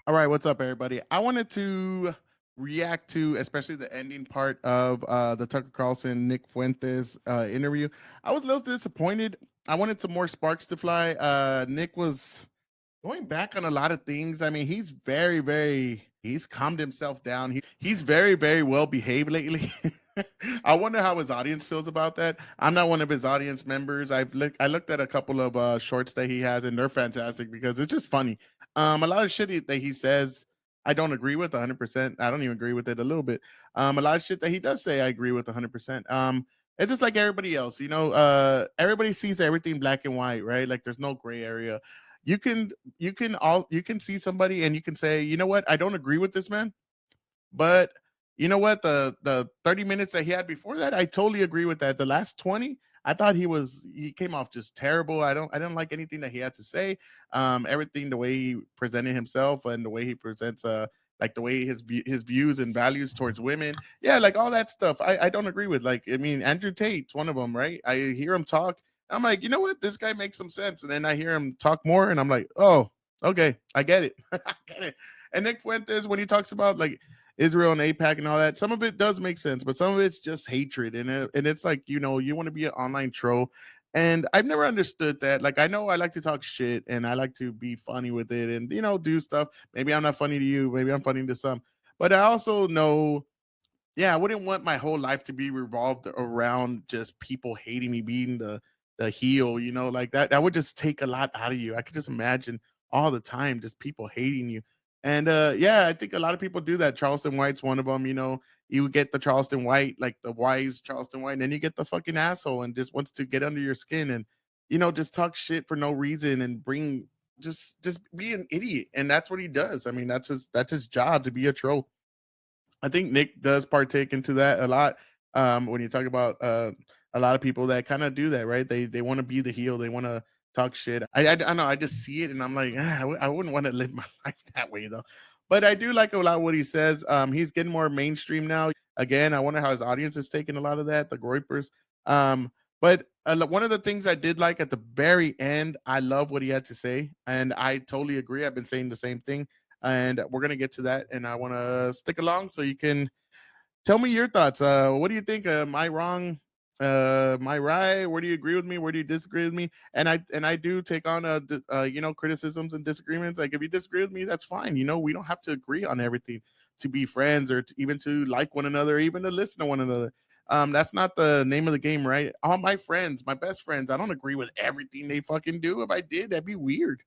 All right, what's up, everybody? I wanted to react to especially the ending part of the Tucker Carlson Nick Fuentes interview. I was a little disappointed. I wanted some more sparks to fly. Nick was going back on a lot of things. I mean, he's he's calmed himself down. He's very well behaved lately. I wonder how his audience feels about that. I'm not one of his audience members. I looked at a couple of shorts that he has, and they're fantastic because it's just funny. A lot of shit that he says, I don't agree with 100%. I don't even agree with it a little bit. A lot of shit that he does say, I agree with 100%. It's just like everybody else, everybody sees everything black and white, right? Like there's no gray area. You can see somebody and you can say, you know what, I don't agree with this man, but you know what, the 30 minutes that he had before that, I totally agree with that. The last 20, I thought he came off just terrible. I didn't like anything that he had to say. Everything, the way he presented himself and the way he presents like the way his views and values towards women, yeah, like all that stuff, I don't agree with. Like, I mean, Andrew Tate's one of them, right? I hear him talk, I'm like, you know what? This guy makes some sense. And then I hear him talk more, and I'm like, oh, okay, I get it. I get it. And Nick Fuentes, when he talks about like Israel and APAC and all that, some of it does make sense, but some of it's just hatred. And it's like, you want to be an online troll. And I've never understood that. Like, I know I like to talk shit and I like to be funny with it and, do stuff. Maybe I'm not funny to you. Maybe I'm funny to some. But I also know, yeah, I wouldn't want my whole life to be revolved around just people hating me being the heel, like that. That would just take a lot out of you. I could just imagine all the time just people hating you. And yeah, I think a lot of people do that. Charleston White's one of them, you get the Charleston White, like the wise Charleston White, and then you get the fucking asshole and just wants to get under your skin and just talk shit for no reason and bring just be an idiot. And that's what he does. I mean, that's his job, to be a troll. I think Nick does partake into that a lot. When you talk about a lot of people that kind of do that, right? They want to be the heel. They want to talk shit. I know. I just see it, and I'm like, I wouldn't want to live my life that way though. But I do like a lot what he says. He's getting more mainstream now. Again, I wonder how his audience is taking a lot of that. The Groypers. But one of the things I did like at the very end, I love what he had to say, and I totally agree. I've been saying the same thing, and we're gonna get to that. And I want to stick along so you can tell me your thoughts. What do you think? Am I wrong? Am I right? Where do you agree with me? Where do you disagree with me? And I do take on criticisms and disagreements. Like if you disagree with me, that's fine. We don't have to agree on everything to be friends or even to like one another, even to listen to one another. That's not the name of the game, right? All my friends, my best friends, I don't agree with everything they fucking do. If I did, that'd be weird.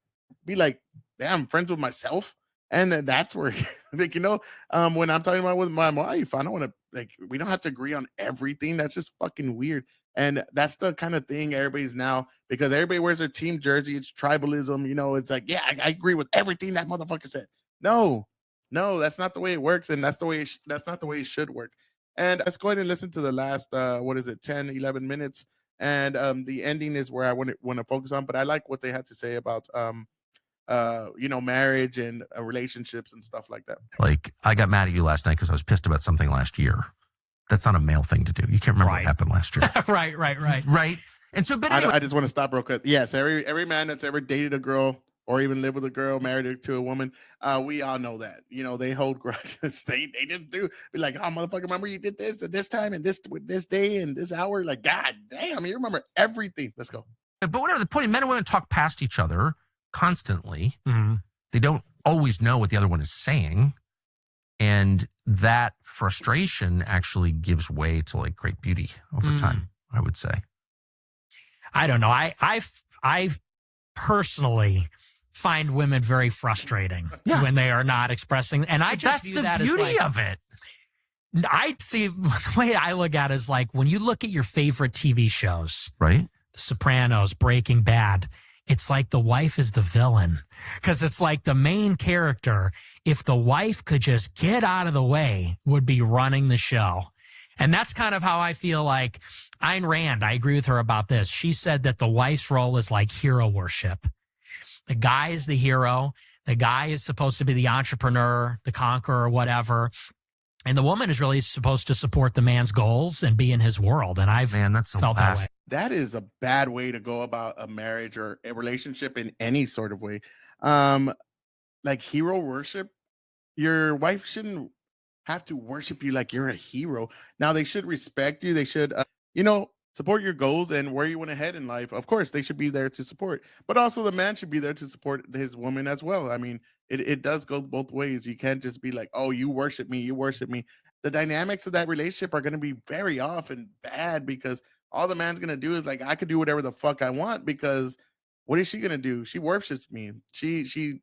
Be like, damn, I'm friends with myself. And that's where, like, when I'm talking about with my wife, I don't want to, like, we don't have to agree on everything. That's just fucking weird. And that's the kind of thing everybody's now, because everybody wears their team jersey. It's tribalism. It's like, yeah, I agree with everything that motherfucker said. No, no, that's not the way it works. And that's not the way it should work. And let's go ahead and listen to the last, what is it, 10, 11 minutes. And the ending is where I want to focus on. But I like what they had to say about, marriage and relationships and stuff like that. Like, I got mad at you last night because I was pissed about something last year. That's not a male thing to do. You can't remember what happened last year. Right. Right. And so, but anyway, I just want to stop real quick. Yes, every man that's ever dated a girl or even lived with a girl, married to a woman, we all know that. They hold grudges. They just do. Be like, oh motherfucker, remember you did this at this time and this with this day and this hour. Like, god damn, you remember everything. Let's go. but whatever the point, men and women talk past each other constantly. Mm-hmm. They don't always know what the other one is saying. And that frustration actually gives way to like great beauty over time, I would say. I don't know. I personally find women very frustrating when they are not expressing. And I just that's view the that beauty as like, of it. I see the way I look at it is like when you look at your favorite TV shows, right? The Sopranos, Breaking Bad. It's like the wife is the villain because it's like the main character, if the wife could just get out of the way, would be running the show. And that's kind of how I feel like Ayn Rand, I agree with her about this. She said that the wife's role is like hero worship. The guy is the hero. The guy is supposed to be the entrepreneur, the conqueror, whatever. And the woman is really supposed to support the man's goals and be in his world. And I've that's felt that way. That is a bad way to go about a marriage or a relationship in any sort of way. like hero worship. Your wife shouldn't have to worship you like you're a hero. Now they should respect you. They should, support your goals and where you want to head in life. Of course, they should be there to support, but also the man should be there to support his woman as well. I mean, it does go both ways. You can't just be like, oh, you worship me, you worship me. The dynamics of that relationship are going to be very off and bad because all the man's going to do is like, I could do whatever the fuck I want because what is she going to do? She worships me. She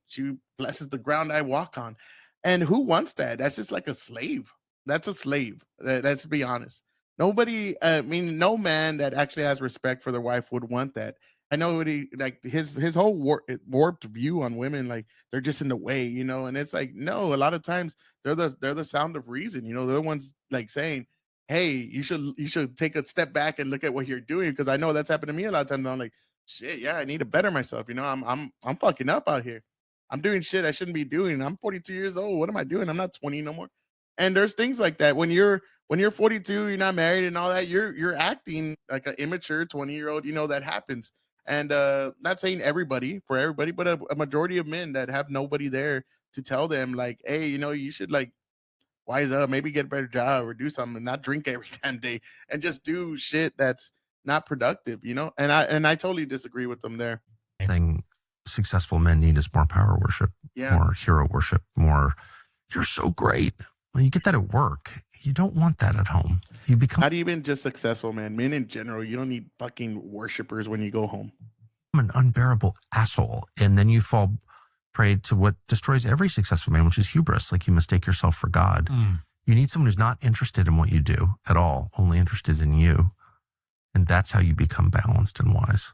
blesses the ground I walk on. And who wants that? That's just like a slave. That's a slave. Let's be honest. Nobody, I mean, no man that actually has respect for their wife would want that. I know what he like his whole warped view on women, like they're just in the way, and it's like no. A lot of times they're the sound of reason, they're the ones like saying, "Hey, you should take a step back and look at what you're doing," because I know that's happened to me a lot of times. I'm like, shit, yeah, I need to better myself. I'm fucking up out here. I'm doing shit I shouldn't be doing. I'm 42 years old. What am I doing? I'm not 20 no more. And there's things like that when you're 42, you're not married and all that. You're acting like an immature 20-year-old. That happens. And not saying for everybody, but a majority of men that have nobody there to tell them like, hey, you should like wise up, maybe get a better job or do something, and not drink every damn day and just do shit that's not productive. And I totally disagree with them there. Thing successful men need is more power worship, Yeah. more hero worship, more you're so great. When you get that at work, you don't want that at home. You become Not even just successful, man. Men in general, you don't need fucking worshipers when you go home. an unbearable asshole. And then you fall prey to what destroys every successful man, which is hubris. Like you mistake yourself for God. You need someone who's not interested in what you do at all, only interested in you. And that's how you become balanced and wise.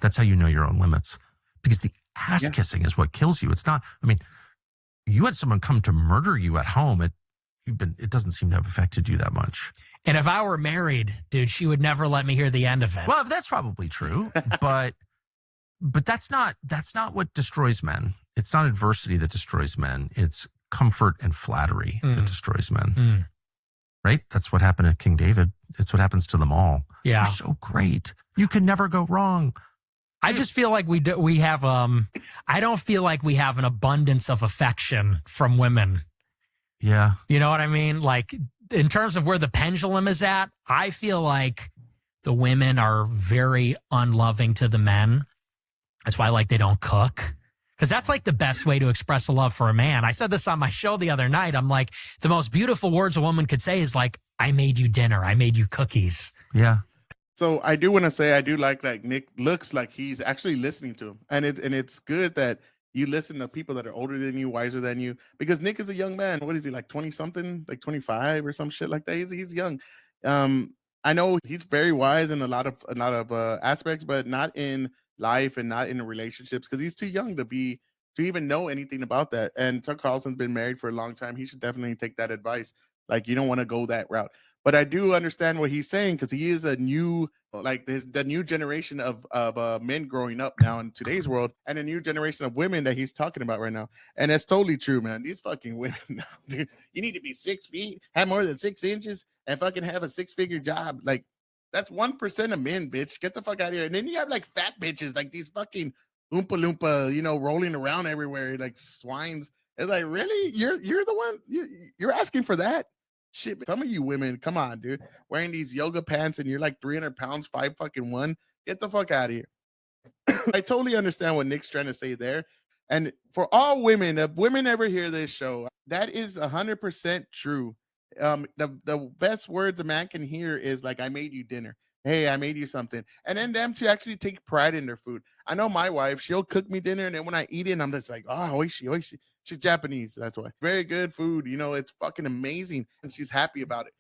That's how you know your own limits. Because the ass kissing is what kills you. It's not, I mean, you had someone come to murder you at home. It doesn't seem to have affected you that much. And if I were married, dude, she would never let me hear the end of it. Well, that's probably true, but that's not what destroys men. It's not adversity that destroys men. It's comfort and flattery that destroys men. Right? That's what happened to King David. It's what happens to them all. Yeah. You're so great. You can never go wrong. I just feel like we have I don't feel like we have an abundance of affection from women. Yeah. You know what I mean? Like in terms of where the pendulum is at, I feel like the women are very unloving to the men. That's why like they don't cook. Because that's like the best way to express a love for a man. I said this on my show the other night. I'm like, the most beautiful words a woman could say is like, I made you dinner. I made you cookies. Yeah. So I do want to say I do like Nick looks like he's actually listening to him, and it's good that you listen to people that are older than you, wiser than you, because Nick is a young man. What is he, like 20 something, like 25 or some shit like that? He's young. I know he's very wise in a lot of aspects, but not in life and not in relationships because he's too young to even know anything about that. And Tucker Carlson's been married for a long time. He should definitely take that advice. Like you don't want to go that route. But I do understand what he's saying because he is a new, like the new generation of men growing up now in today's world, and a new generation of women that he's talking about right now. And that's totally true, man. These fucking women now, dude, you need to be 6 feet, have more than 6 inches, and fucking have a 6-figure job. Like that's 1% of men, bitch. Get the fuck out of here. And then you have like fat bitches, like these fucking oompa loompa, rolling around everywhere like swines. It's like, really? You're the one you're asking for that? Shit, some of you women, come on, dude, wearing these yoga pants and you're like 300 pounds, 5 fucking 1. Get the fuck out of here. I totally understand what Nick's trying to say there. And for all women, if women ever hear this show, that is 100% true. The best words a man can hear is like, I made you dinner. Hey, I made you something. And then them to actually take pride in their food. I know my wife, she'll cook me dinner, and then when I eat it, I'm just like, oh, oishi, oishi. She's Japanese, that's why. Very good food, it's fucking amazing. And she's happy about it.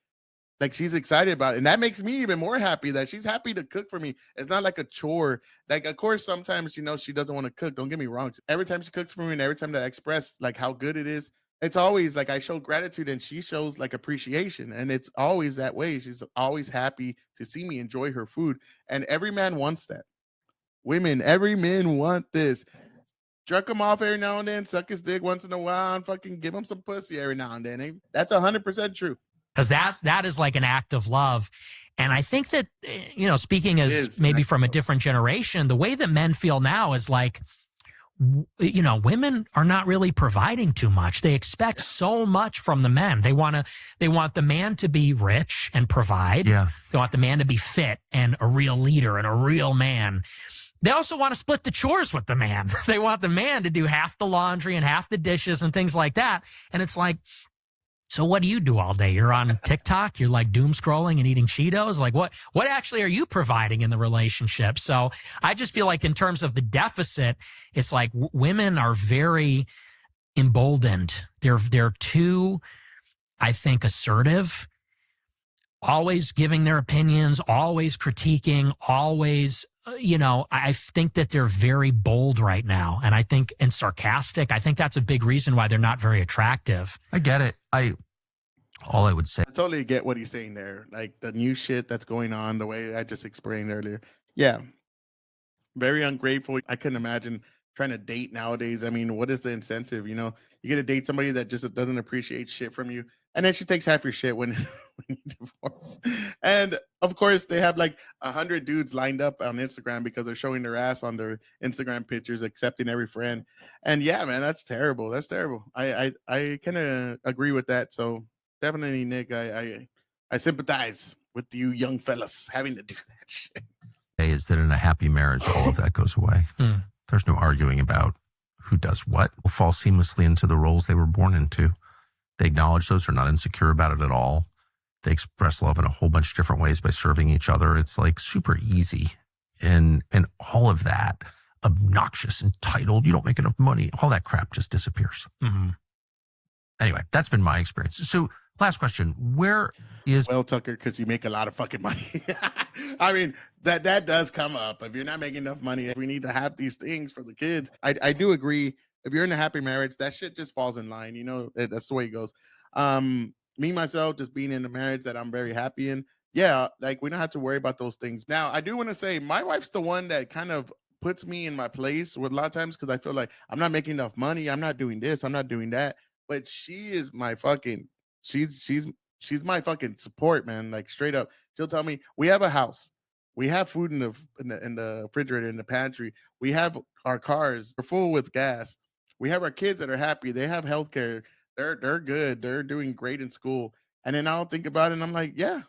Like she's excited about it. And that makes me even more happy that she's happy to cook for me. It's not like a chore. Like, of course, sometimes, she doesn't want to cook. Don't get me wrong. Every time she cooks for me and every time that I express like how good it is, it's always like I show gratitude and she shows like appreciation. And it's always that way. She's always happy to see me enjoy her food. And every man wants that. Women, every man want this. Jerk him off every now and then, suck his dick once in a while, and fucking give him some pussy every now and then. That's 100% true. Because that is like an act of love. And I think that, speaking as maybe from a different generation, the way that men feel now is like, women are not really providing too much. They expect so much from the men. They want the man to be rich and provide. Yeah. They want the man to be fit and a real leader and a real man. They also want to split the chores with the man. They want the man to do half the laundry and half the dishes and things like that. And it's like, so what do you do all day? You're on TikTok, you're like doom scrolling and eating Cheetos. Like what actually are you providing in the relationship? So I just feel like in terms of the deficit, it's like women are very emboldened. They're too, I think, assertive, always giving their opinions, always critiquing, always, I think that they're very bold right now. And sarcastic. I think that's a big reason why they're not very attractive. I get it. All I would say. I totally get what he's saying there. Like the new shit that's going on, the way I just explained earlier. Yeah. Very ungrateful. I couldn't imagine trying to date nowadays. I mean, what is the incentive? You get to date somebody that just doesn't appreciate shit from you. And then she takes half your shit when, when you divorce. And of course, they have like 100 dudes lined up on Instagram because they're showing their ass on their Instagram pictures, accepting every friend. And yeah, man, that's terrible. That's terrible. I kind of agree with that. So definitely, Nick, I sympathize with you young fellas having to do that shit. Is that in a happy marriage, all of that goes away. There's no arguing about who does what. Will fall seamlessly into the roles they were born into. They acknowledge those, are not insecure about it at all. They express love in a whole bunch of different ways by serving each other. It's like super easy. And all of that, obnoxious, entitled, you don't make enough money, all that crap just disappears. Mm-hmm. Anyway, that's been my experience. So last question, where is... Well, Tucker, because you make a lot of fucking money. I mean, that does come up. If you're not making enough money, we need to have these things for the kids. I do agree. If you're in a happy marriage, that shit just falls in line. That's the way it goes. Me, myself, just being in a marriage that I'm very happy in. Yeah, like we don't have to worry about those things. Now, I do want to say my wife's the one that kind of puts me in my place with a lot of times because I feel like I'm not making enough money. I'm not doing this. I'm not doing that. But she is my fucking, she's my fucking support, man. Like straight up, she'll tell me we have a house, we have food in the refrigerator, in the pantry, we have our cars, we're full with gas, we have our kids that are happy, they have health care, they're good, they're doing great in school. And then I'll think about it and I'm like, yeah,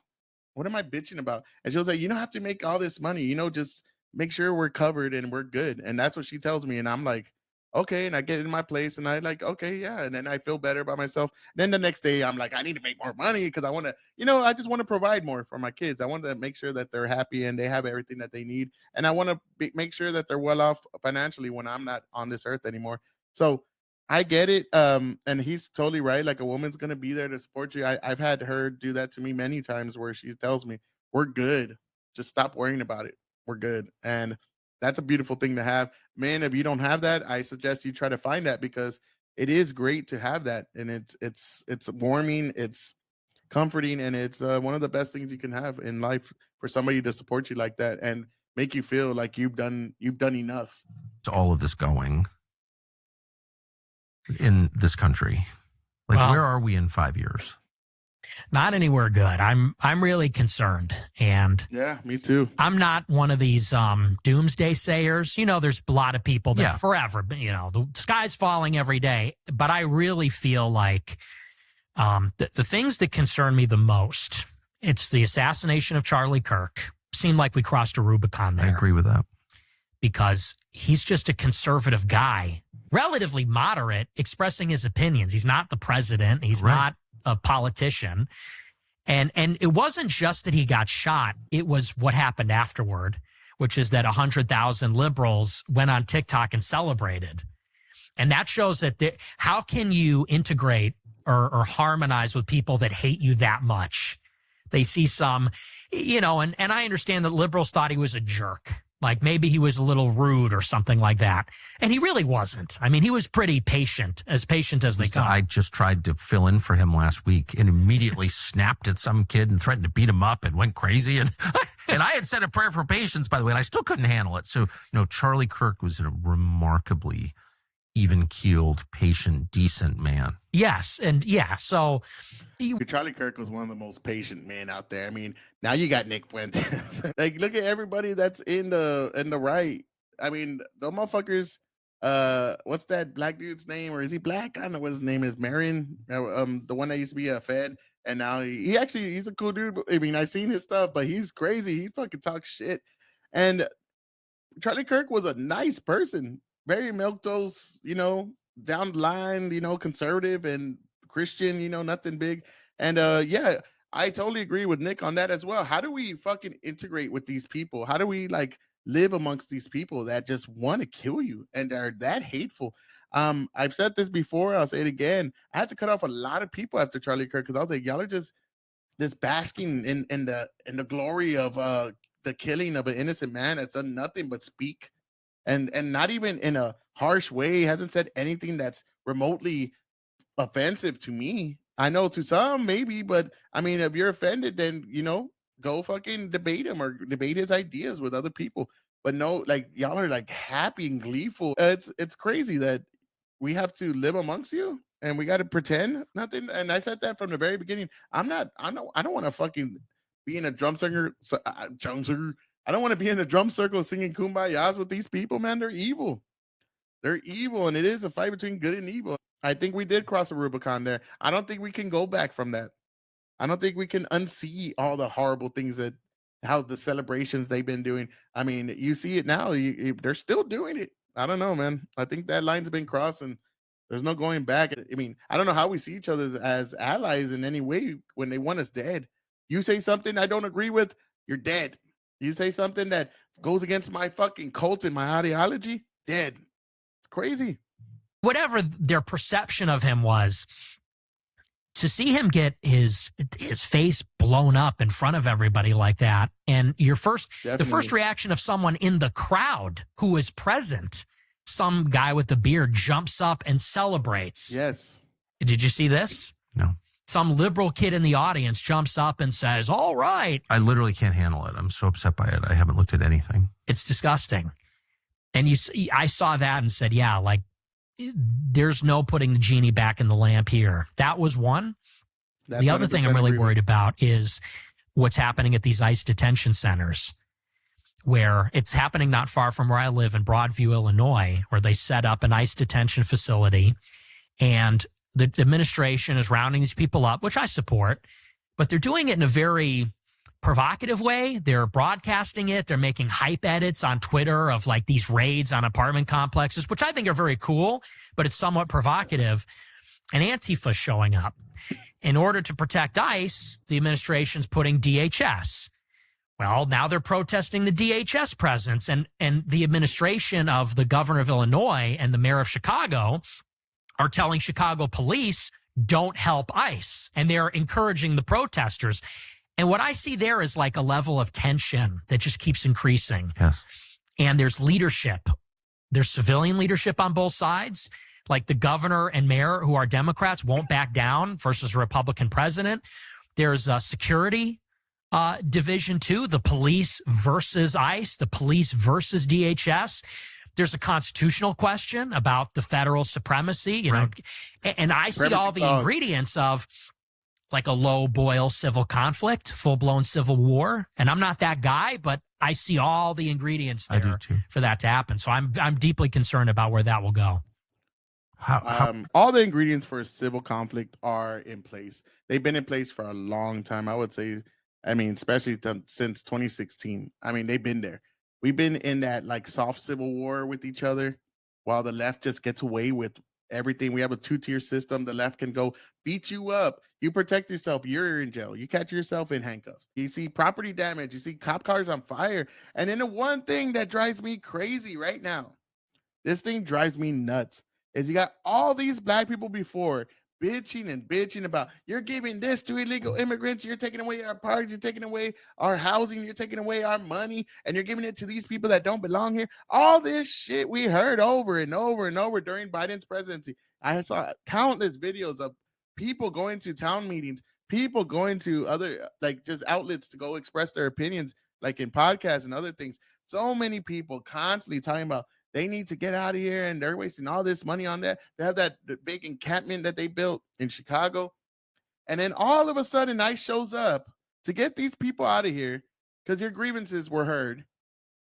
what am I bitching about? And she'll say, you don't have to make all this money, just make sure we're covered and we're good. And that's what she tells me. And I'm like, okay. And I get in my place and I like, okay, yeah. And then I feel better about myself. Then the next day I'm like, I need to make more money because I want to, I just want to provide more for my kids. I want to make sure that they're happy and they have everything that they need. And I want to make sure that they're well off financially when I'm not on this earth anymore. So I get it. And he's totally right. Like a woman's going to be there to support you. I've had her do that to me many times where she tells me, we're good. Just stop worrying about it. We're good. And that's a beautiful thing to have. Man, if you don't have that, I suggest you try to find that because it is great to have that. And it's warming, it's comforting, and it's one of the best things you can have in life for somebody to support you like that and make you feel like you've done enough. To all of this going in this country? Like, well, where are we in 5 years? Not anywhere good. I'm really concerned. And yeah, me too. I'm not one of these doomsday sayers. There's a lot of people that forever, the sky's falling every day. But I really feel like the things that concern me the most, it's the assassination of Charlie Kirk. Seemed like we crossed a Rubicon there. I agree with that. Because he's just a conservative guy, relatively moderate, expressing his opinions. He's not the president. He's not a politician. And it wasn't just that he got shot. It was what happened afterward, which is that 100,000 liberals went on TikTok and celebrated. And that shows that how can you integrate or harmonize with people that hate you that much? They see some, and I understand that liberals thought he was a jerk. Like maybe he was a little rude or something like that. And he really wasn't. I mean, he was pretty patient as they come. I just tried to fill in for him last week and immediately snapped at some kid and threatened to beat him up and went crazy. And I had said a prayer for patience, by the way, and I still couldn't handle it. So, Charlie Kirk was a remarkably even-keeled, patient, decent man. Yes. And yeah, so... Charlie Kirk was one of the most patient men out there. I mean, now you got Nick Fuentes. Like, look at everybody that's in the right. I mean, the motherfuckers, what's that black dude's name, or is he black? I don't know what his name is. Marion, the one that used to be a Fed, and now he actually he's a cool dude. I mean, I've seen his stuff, but he's crazy. He fucking talks shit. And Charlie Kirk was a nice person, very milquetoast, down the line, conservative and Christian, nothing big. And yeah, I totally agree with Nick on that as well. How do we fucking integrate with these people? How do we like live amongst these people that just want to kill you and are that hateful? I've said this before, I'll say it again. I had to cut off a lot of people after Charlie Kirk because I was like, y'all are just this basking in the glory of the killing of an innocent man that's done nothing but speak, and not even in a harsh way, hasn't said anything that's remotely offensive to me. I know to some maybe, but I mean, if you're offended, then go fucking debate him or debate his ideas with other people. But no, like y'all are like happy and gleeful. It's crazy that we have to live amongst you and we got to pretend nothing. And I said that from the very beginning. I'm not. I don't want to fucking be in a drum singer. I don't want to be in a drum circle singing kumbayas with these people, man. They're evil. They're evil, and it is a fight between good and evil. I think we did cross a Rubicon there. I don't think we can go back from that. I don't think we can unsee all the horrible things that how the celebrations they've been doing. I mean, you see it now. They're still doing it. I don't know, man. I think that line's been crossed, and there's no going back. I mean, I don't know how we see each other as allies in any way when they want us dead. You say something I don't agree with, you're dead. You say something that goes against my fucking cult and my ideology, dead. It's crazy. Whatever their perception of him was, to see him get his face blown up in front of everybody like that, and the first Definitely. reaction of someone in the crowd who was present, some guy with the beard jumps up and celebrates. Yes. Did you see this? No. Some liberal kid in the audience jumps up and says, "All right." I literally can't handle it. I'm so upset by it. I haven't looked at anything. It's disgusting. And I saw that and said, yeah, like, there's no putting the genie back in the lamp here. That was one. The other thing I'm really worried about is what's happening at these ICE detention centers, where it's happening not far from where I live in Broadview, Illinois, where they set up an ICE detention facility, and the administration is rounding these people up, which I support, but they're doing it in a very provocative way. They're broadcasting it. They're making hype edits on Twitter of like these raids on apartment complexes, which I think are very cool, but it's somewhat provocative. And Antifa showing up. In order to protect ICE, the administration's putting DHS. Well, now they're protesting the DHS presence, and the administration of the governor of Illinois and the mayor of Chicago are telling Chicago police, don't help ICE. And they're encouraging the protesters. And what I see there is like a level of tension that just keeps increasing. Yes. And there's leadership. There's civilian leadership on both sides. Like the governor and mayor, who are Democrats, won't back down versus a Republican president. There's a security division too, the police versus ICE, the police versus DHS. There's a constitutional question about the federal supremacy, you know, and I see all the ingredients of like a low boil civil conflict, full blown civil war. And I'm not that guy, but I see all the ingredients there for that to happen. So I'm deeply concerned about where that will go. All the ingredients for civil conflict are in place. They've been in place for a long time. I would say, I mean, especially since 2016. I mean, they've been there. We've been in that like soft civil war with each other while the left just gets away with everything. We have a two-tier system. The left can go beat you up. You protect yourself. You're in jail. You catch yourself in handcuffs. You see property damage. You see cop cars on fire. And then the one thing that drives me crazy right now, this thing drives me nuts, is you got all these black people before bitching about, you're giving this to illegal immigrants, you're taking away our parks, you're taking away our housing, you're taking away our money, and you're giving it to these people that don't belong here. All this shit we heard over and over and over during Biden's presidency. I saw countless videos of people going to town meetings, people going to other like just outlets to go express their opinions, like in podcasts and other things. So many people constantly talking about they need to get out of here, and they're wasting all this money on that. They have that big encampment that they built in Chicago. And then all of a sudden, ICE shows up to get these people out of here because your grievances were heard.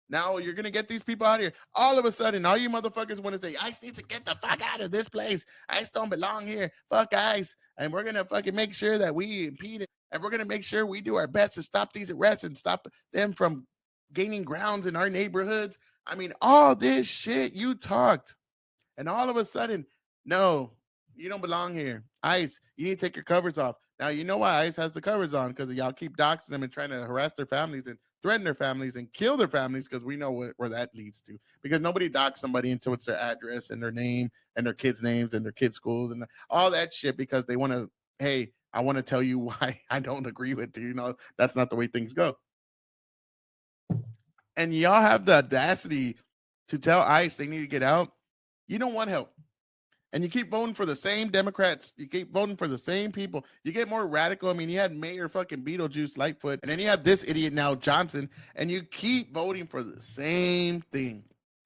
Now you're gonna get these people out here. All of a sudden, all you motherfuckers want to say, ICE needs to get the fuck out of this place. ICE don't belong here. Fuck ICE. And we're gonna fucking make sure that we impede it. And we're gonna make sure we do our best to stop these arrests and stop them from gaining grounds in our neighborhoods. I mean, all this shit you talked. And all of a sudden, no, you don't belong here. ICE, you need to take your covers off. Now, you know why ICE has the covers on, because y'all keep doxing them and trying to harass their families and threaten their families and kill their families, because we know where that leads to. Because nobody docs somebody until it's their address and their name and their kids' names and their kids' schools and all that shit, because they want to, hey, I want to tell you why I don't agree with you. You know, that's not the way things go. And y'all have the audacity to tell ICE they need to get out. You don't want help. And you keep voting for the same Democrats. You keep voting for the same people. You get more radical. I mean, you had Mayor fucking Beetlejuice Lightfoot, and then you have this idiot now, Johnson, and you keep voting for the same thing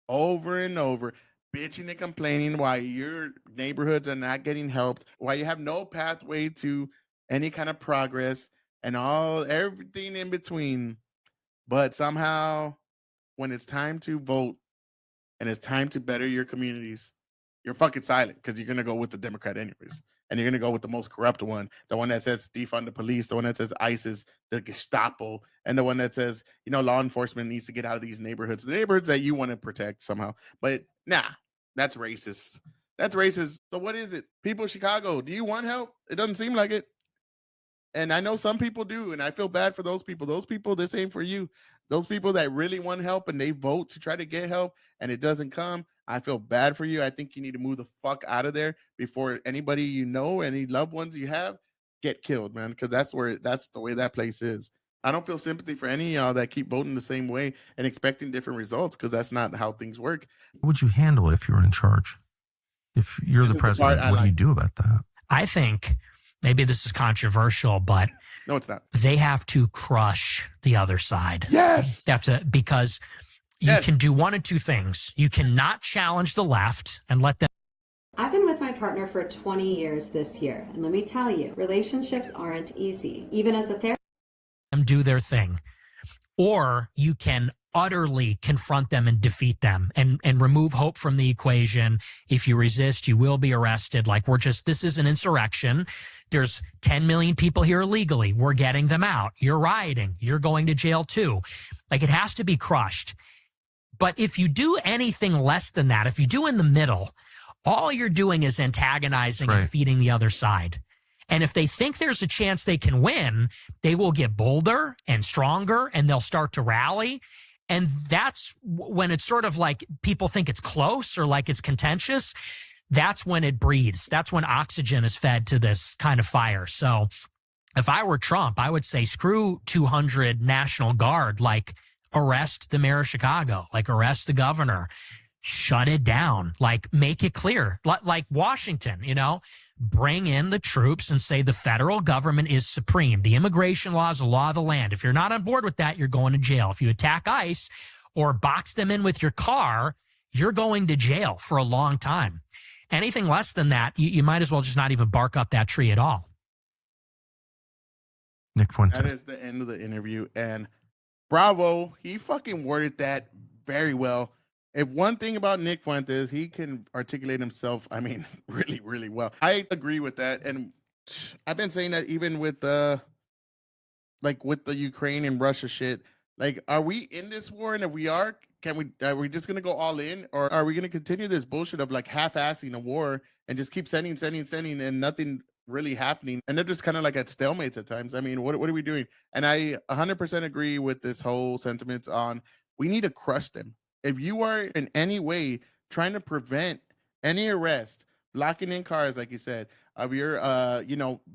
over and over, bitching and complaining why your neighborhoods are not getting helped, why you have no pathway to any kind of progress, and everything in between. But somehow, when it's time to vote and it's time to better your communities, you're fucking silent, because you're gonna go with the Democrat anyways, and you're gonna go with the most corrupt one, the one that says defund the police, the one that says ICE is the Gestapo, and the one that says, you know, law enforcement needs to get out of these neighborhoods, the neighborhoods that you want to protect somehow. But nah, that's racist. That's racist. So what is it, people of Chicago? Do you want help? It doesn't seem like it. And I know some people do, and I feel bad for those people. Those people, this ain't for you. Those people that really want help and they vote to try to get help and it doesn't come, I feel bad for you. I think you need to move the fuck out of there before anybody you know, any loved ones you have, get killed, man. Because that's the way that place is. I don't feel sympathy for any of y'all that keep voting the same way and expecting different results, because that's not how things work. How would you handle it if you were in charge? If you're the president, what do you do about that? I think maybe this is controversial, but no, it's not. They have to crush the other side. Yes. They have to, because you can do one of two things. You cannot challenge the left and let them. I've been with my partner for 20 years this year, and let me tell you, relationships aren't easy, even as a therapist. Do their thing. Or you can utterly confront them and defeat them and remove hope from the equation. If you resist, you will be arrested. Like, this is an insurrection. There's 10 million people here illegally. We're getting them out. You're rioting. You're going to jail too. Like, it has to be crushed. But if you do anything less than that, if you do in the middle, all you're doing is antagonizing and feeding the other side. And if they think there's a chance they can win, they will get bolder and stronger, and they'll start to rally. And that's when it's sort of like people think it's close or like it's contentious. That's when it breathes. That's when oxygen is fed to this kind of fire. So if I were Trump, I would say screw 200 National Guard, like arrest the mayor of Chicago, like arrest the governor, shut it down, like make it clear, like Washington, you know, bring in the troops and say the federal government is supreme. The immigration law is the law of the land. If you're not on board with that, you're going to jail. If you attack ICE or box them in with your car, you're going to jail for a long time. Anything less than that, you might as well just not even bark up that tree at all. Nick Fuentes. That is the end of the interview. And bravo, he fucking worded that very well. If one thing about Nick Fuentes, he can articulate himself, I mean, really, really well. I agree with that. And I've been saying that even with with the Ukraine and Russia shit. Like, are we in this war? And if we are we just gonna go all in, or are we gonna continue this bullshit of like half-assing a war and just keep sending and nothing really happening? And they're just kind of like at stalemates at times. I mean, what are we doing? And I 100% agree with this whole sentiments on we need to crush them. If you are in any way trying to prevent any arrest, blocking in cars, like you said, of your,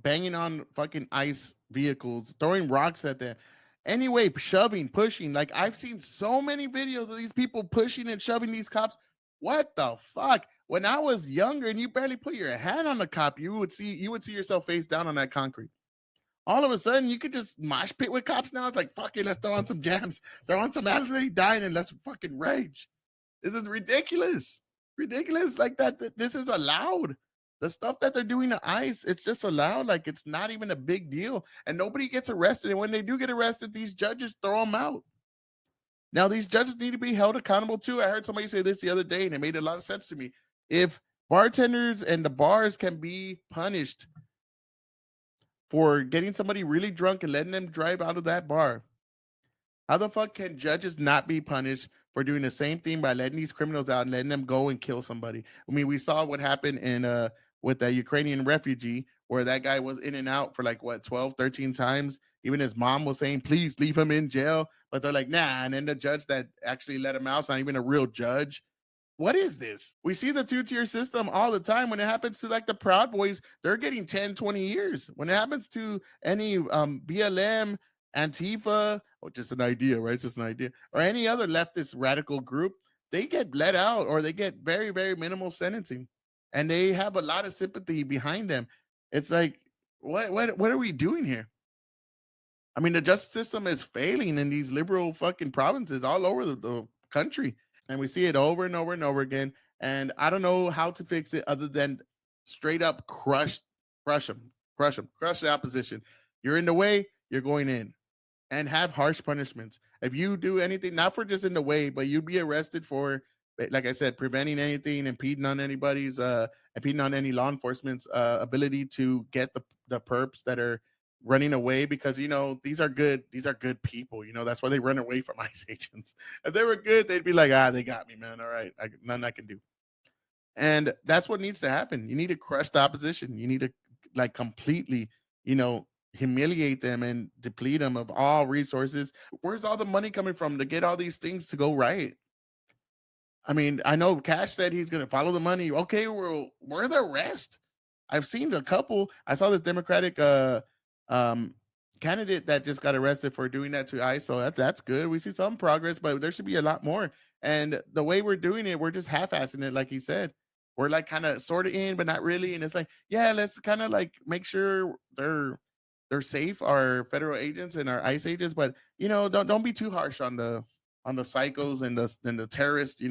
banging on fucking ICE vehicles, throwing rocks at them, anyway, shoving, pushing. Like, I've seen so many videos of these people pushing and shoving these cops. What the fuck? When I was younger and you barely put your hand on the cop, you would see yourself face down on that concrete. All of a sudden, you could just mosh pit with cops now. It's like, fuck it, let's throw on some jams. Throw on some Absolutely Dying and let's fucking rage. This is ridiculous. Ridiculous like that. This is allowed. The stuff that they're doing to ICE, it's just allowed. Like, it's not even a big deal. And nobody gets arrested. And when they do get arrested, these judges throw them out. Now, these judges need to be held accountable too. I heard somebody say this the other day, and it made a lot of sense to me. If bartenders and the bars can be punished for getting somebody really drunk and letting them drive out of that bar, how the fuck can judges not be punished for doing the same thing by letting these criminals out and letting them go and kill somebody? I mean, we saw what happened in with the Ukrainian refugee where that guy was in and out for like what 12, 13 times. Even his mom was saying, please leave him in jail. But they're like, nah. And then the judge that actually let him out is not even a real judge. What is this? We see the two-tier system all the time. When it happens to like the Proud Boys, they're getting 10, 20 years. When it happens to any BLM, Antifa, or just an idea, right? It's just an idea, or any other leftist radical group, they get let out or they get very, very minimal sentencing. And they have a lot of sympathy behind them. It's like, what are we doing here? I mean, the justice system is failing in these liberal fucking provinces all over the country, and we see it over and over and over again. And I don't know how to fix it other than straight up crush them, crush the opposition. You're in the way, you're going in, and have harsh punishments. If you do anything, not for just in the way, but you'd be arrested for, like I said, preventing anything, impeding on any law enforcement's ability to get the perps that are running away, because these are good people. That's why they run away from ICE agents. If they were good, they'd be like, they got me, man. All right, nothing I can do. And that's what needs to happen. You need to crush the opposition. You need to like completely, humiliate them and deplete them of all resources. Where's all the money coming from to get all these things to go right? I mean, I know Cash said he's going to follow the money. Okay, well, where the rest? I've seen a couple. I saw this Democratic um, candidate that just got arrested for doing that to ICE. So that's good. We see some progress, but there should be a lot more. And the way we're doing it, we're just half-assing it, like he said. We're like kind of sort of in, but not really. And it's like, yeah, let's kind of like make sure they're safe, our federal agents and our ICE agents. But don't be too harsh on the psychos and the terrorists.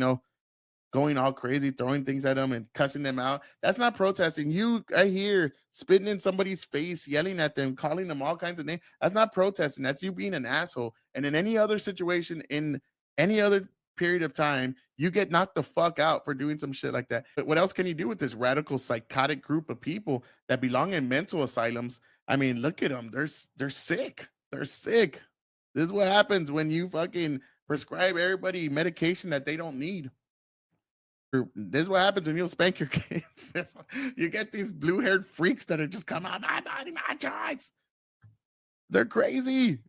Going all crazy, throwing things at them and cussing them out. That's not protesting. You are here spitting in somebody's face, yelling at them, calling them all kinds of names. That's not protesting. That's you being an asshole. And in any other situation, in any other period of time, you get knocked the fuck out for doing some shit like that. But what else can you do with this radical psychotic group of people that belong in mental asylums? I mean, look at them. They're sick. They're sick. This is what happens when you fucking prescribe everybody medication that they don't need. This is what happens when you spank your kids. You get these blue-haired freaks that are just come out, my body, my choice. They're crazy.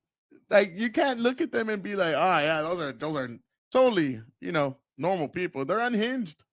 Like you can't look at them and be like, oh yeah, those are totally, normal people. They're unhinged.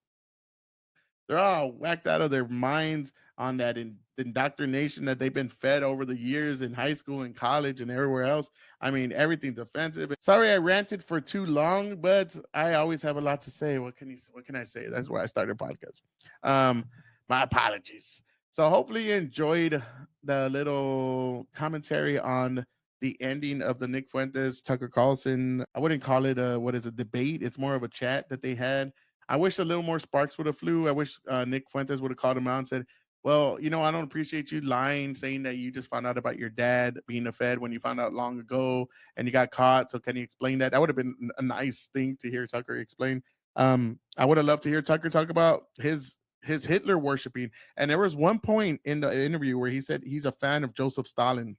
They're all whacked out of their minds on that indoctrination that they've been fed over the years in high school and college and everywhere else. I mean, everything's offensive. Sorry, I ranted for too long, but I always have a lot to say. What can I say? That's why I started a podcast. My apologies. So hopefully you enjoyed the little commentary on the ending of the Nick Fuentes Tucker Carlson. I wouldn't call it a debate. It's more of a chat that they had. I wish a little more sparks would have flew. I wish Nick Fuentes would have called him out and said, well, I don't appreciate you lying, saying that you just found out about your dad being a Fed when you found out long ago and you got caught. So can you explain that? That would have been a nice thing to hear Tucker explain. I would have loved to hear Tucker talk about his Hitler worshiping. And there was one point in the interview where he said he's a fan of Joseph Stalin.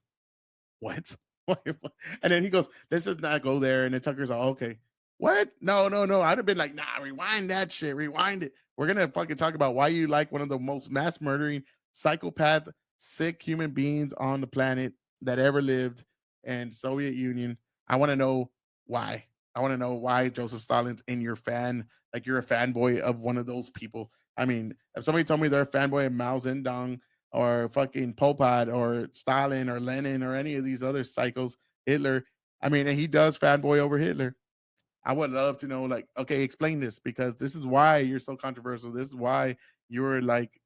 What? And then he goes, let's just not go there. And then Tucker's like, okay. What? No, no, no. I'd have been like, nah, rewind that shit. Rewind it. We're gonna fucking talk about why you like one of the most mass murdering, psychopath, sick human beings on the planet that ever lived and Soviet Union. I want to know why. I want to know why Joseph Stalin's in your fan, like you're a fanboy of one of those people. I mean, if somebody told me they're a fanboy of Mao Zedong or fucking Pol Pot or Stalin or Lenin or any of these other psychos, Hitler. I mean, and he does fanboy over Hitler. I would love to know, like, okay, explain this because this is why you're so controversial. This is why you're like,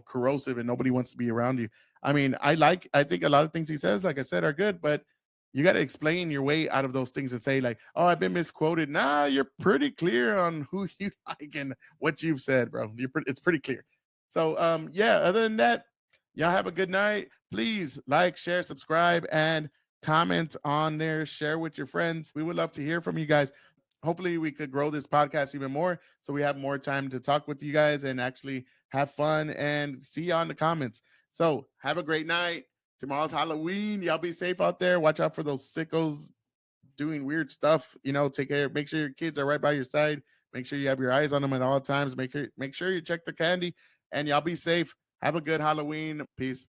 corrosive and nobody wants to be around you. I mean, I think a lot of things he says, like I said, are good, but you got to explain your way out of those things and say, like, oh, I've been misquoted. Nah, you're pretty clear on who you like and what you've said, bro. It's pretty clear. So, yeah, other than that, y'all have a good night. Please like, share, subscribe, and comment on there. Share with your friends. We would love to hear from you guys. hopefully we could grow this podcast even more so we have more time to talk with you guys and actually have fun and see you on the comments. So have a great night. Tomorrow's Halloween. Y'all be safe out there. Watch out for those sickos doing weird stuff. Take care. Make sure your kids are right by your side. Make sure you have your eyes on them at all times. Make sure you check the candy, and y'all be safe. Have a good Halloween. Peace.